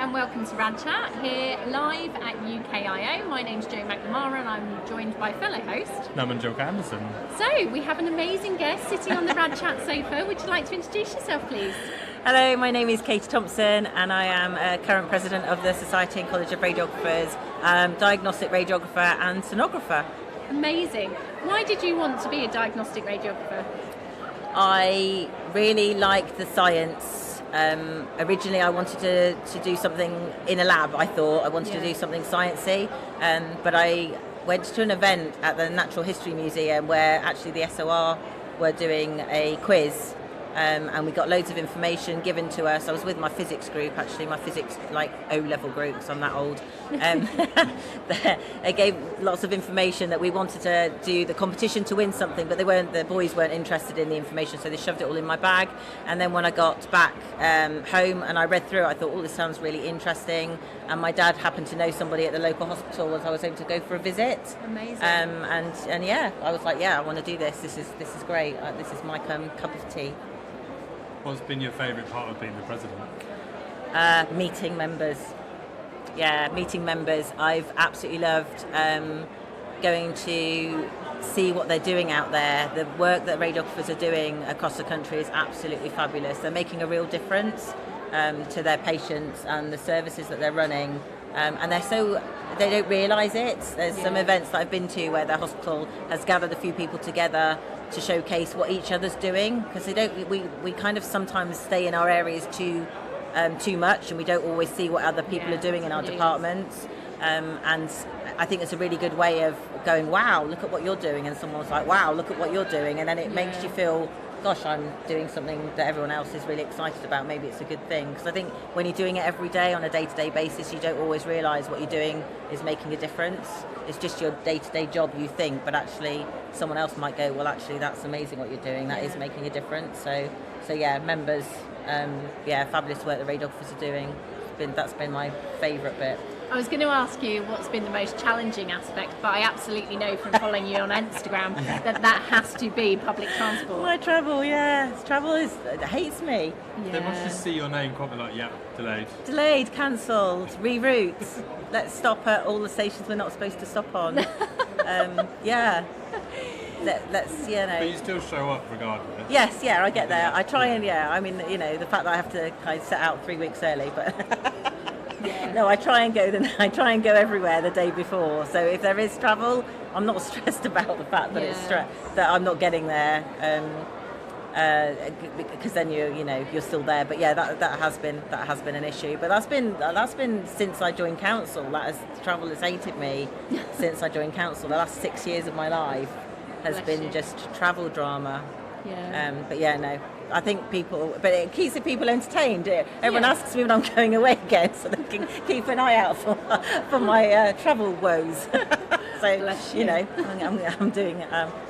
and welcome to Rad Chat here live at UKIO. My name's Jo McNamara and I'm joined by fellow host I'm Joe Anderson. So we have an amazing guest sitting on the Rad Chat sofa. Would you like to introduce yourself, please? Hello, my name is Katie Thompson and I am current president of the Society of Radiographers, diagnostic radiographer and sonographer. Amazing. Why did you want to be a diagnostic radiographer? I really like the science. Originally I wanted to do something in a lab, I thought. I wanted to do something sciencey, but I went to an event at the Natural History Museum where actually the SOR were doing a quiz. And we got loads of information given to us. I was with my physics group, actually, my physics O-level group, so I'm that old. They gave lots of information that we wanted to do the competition to win something, but the boys weren't interested in the information, so they shoved it all in my bag. And then when I got back home and I read through it, I thought, this sounds really interesting. And my dad happened to know somebody at the local hospital as I was able to go for a visit. Amazing. And yeah, I was like, I want to do this. This is great. This is my cup of tea. What's been your favourite part of being the president? Meeting members. Yeah, meeting members. I've absolutely loved going to see what they're doing out there. The work that radiographers are doing across the country is absolutely fabulous. They're making a real difference to their patients and the services that they're running. And they don't realise it. There's some events that I've been to where the hospital has gathered a few people together to showcase what each other's doing, because we kind of sometimes stay in our areas too much, and we don't always see what other people are doing in our departments. And I think it's a really good way of going, wow, look at what you're doing, and someone's like, wow, look at what you're doing, and then it makes you feel, gosh, I'm doing something that everyone else is really excited about. Maybe it's a good thing. Because I think when you're doing it every day on a day-to-day basis, you don't always realise what you're doing is making a difference. It's just your day-to-day job, you think, but actually someone else might go, well, actually, that's amazing what you're doing. That is making a difference. So yeah, members, fabulous work the radiographers are doing. That's been my favourite bit. I was going to ask you what's been the most challenging aspect, but I absolutely know from following you on Instagram that has to be public transport. My travel it hates me. They must just see your name quite like, Delayed, cancelled, reroutes. Let's stop at all the stations we're not supposed to stop on. Let's. But you still show up regardless. Yes, I get there. I try and I mean, the fact that I have to kind of set out 3 weeks early, but. No, I try and go everywhere the day before. So if there is travel, I'm not stressed about the fact that that I'm not getting there, because then you're still there. But that has been an issue. But that's been since I joined council. Travel has hated me since I joined council. The last 6 years of my life has been just travel drama. No. I think but it keeps the people entertained. Everyone asks me when I'm going away again, so they can keep an eye out for my travel woes. So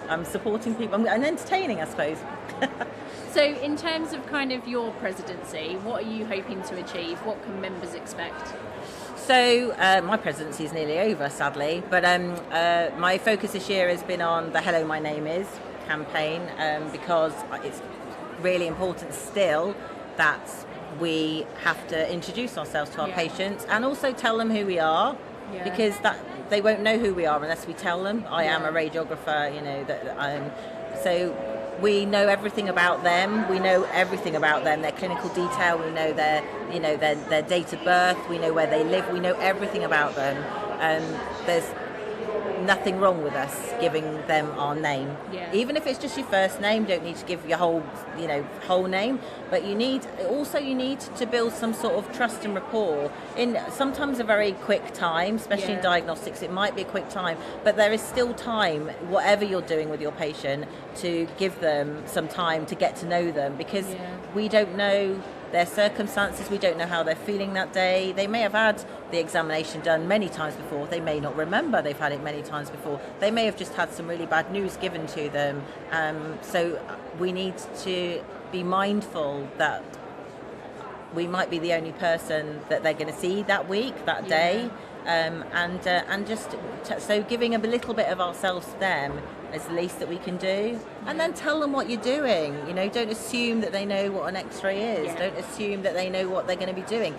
I'm supporting people and entertaining, I suppose. So in terms of kind of your presidency, what are you hoping to achieve? What can members expect? So my presidency is nearly over, sadly, but my focus this year has been on the Hello, My Name Is campaign, because it's really important still that we have to introduce ourselves to our patients and also tell them who we are, because they won't know who we are unless we tell them. I am a radiographer, so we know everything about them. We know everything about them, their clinical detail. We know their date of birth. We know where they live. We know everything about them. There's nothing wrong with us giving them our name, even if it's just your first name. Don't need to give your whole name, but you need to build some sort of trust and rapport in sometimes a very quick time, especially in diagnostics. It might be a quick time, but there is still time, whatever you're doing with your patient, to give them some time to get to know them, because we don't know their circumstances, we don't know how they're feeling that day. They may have had the examination done many times before, they may not remember they've had it many times before, they may have just had some really bad news given to them. So we need to be mindful that we might be the only person that they're going to see that week, that day, and just so giving a little bit of ourselves to them is the least that we can do. And then tell them what you're doing. Don't assume that they know what an X-ray is. Don't assume that they know what they're going to be doing.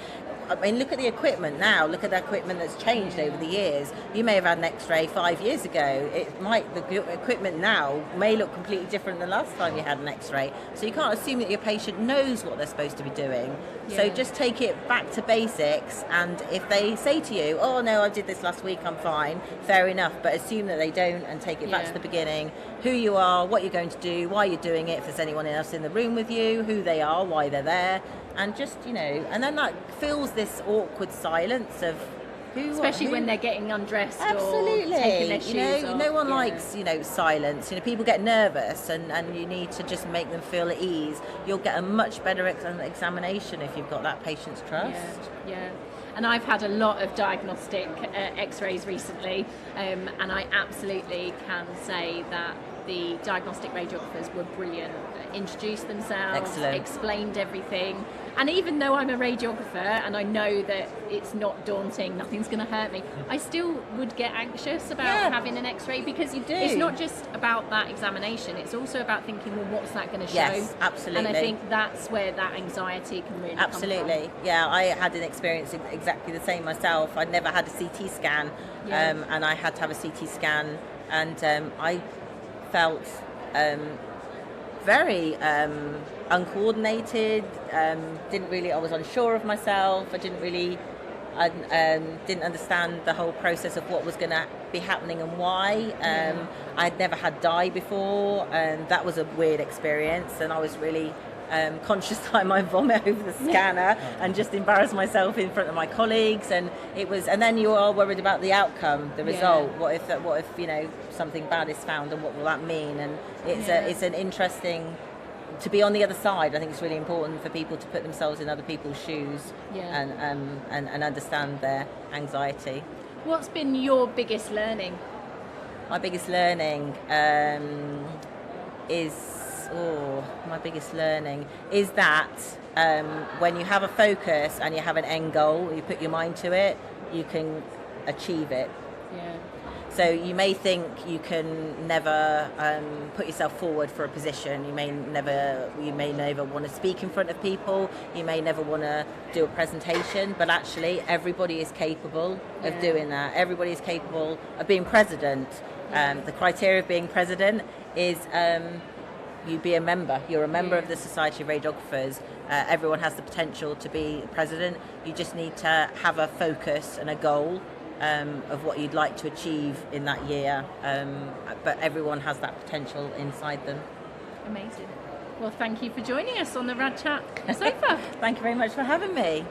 I mean, look at the equipment now. Look at the equipment that's changed over the years. You may have had an X-ray 5 years ago. The equipment now may look completely different than last time you had an X-ray. So you can't assume that your patient knows what they're supposed to be doing. So Yeah. just take it back to basics. And if they say to you, "Oh no, I did this last week, I'm fine," fair enough. But assume that they don't, and take it back Yeah. to the beginning. Who you are, what you're going to do, why you're doing it. If there's anyone else in the room with you, who they are, why they're there, and just and then that fills this awkward silence of who, Especially who, when they're getting undressed absolutely, or taking their shoes off. no one Yeah. likes silence. People get nervous, and you need to just make them feel at ease. You'll get a much better examination if you've got that patient's trust. Yeah. And I've had a lot of diagnostic X-rays recently, and I absolutely can say that the diagnostic radiographers were brilliant. Introduced themselves, Excellent. explained everything, and even though I'm a radiographer and I know that it's not daunting, nothing's going to hurt me, I still would get anxious about having an X-ray, because You do. it's not just about that examination, it's also about thinking, well, what's that going to show? Yes, absolutely. And I think that's where that anxiety can really come Absolutely, yeah. I had an experience exactly the same myself. I'd never had a CT scan, Yeah. and I had to have a CT scan, and I felt very uncoordinated. I was unsure of myself. I didn't understand the whole process of what was going to be happening and why. I'd never had dye before, and that was a weird experience, and I was really conscious that I might vomit over the scanner and just embarrass myself in front of my colleagues, and then you are worried about the outcome, the result. What if something bad is found, and what will that mean? And it's an interesting to be on the other side. I think it's really important for people to put themselves in other people's shoes and understand their anxiety. What's been your biggest learning? My biggest learning is that when you have a focus and you have an end goal, you put your mind to it, you can achieve it. Yeah. So you may think you can never put yourself forward for a position. You may never want to speak in front of people. You may never want to do a presentation. But actually, everybody is capable of doing that. Everybody is capable of being president. The criteria of being president is you be a member. You're a member of the Society of Radiographers. Everyone has the potential to be president. You just need to have a focus and a goal of what you'd like to achieve in that year, but everyone has that potential inside them. Amazing. Well, thank you for joining us on the Rad Chat sofa. Thank you very much for having me.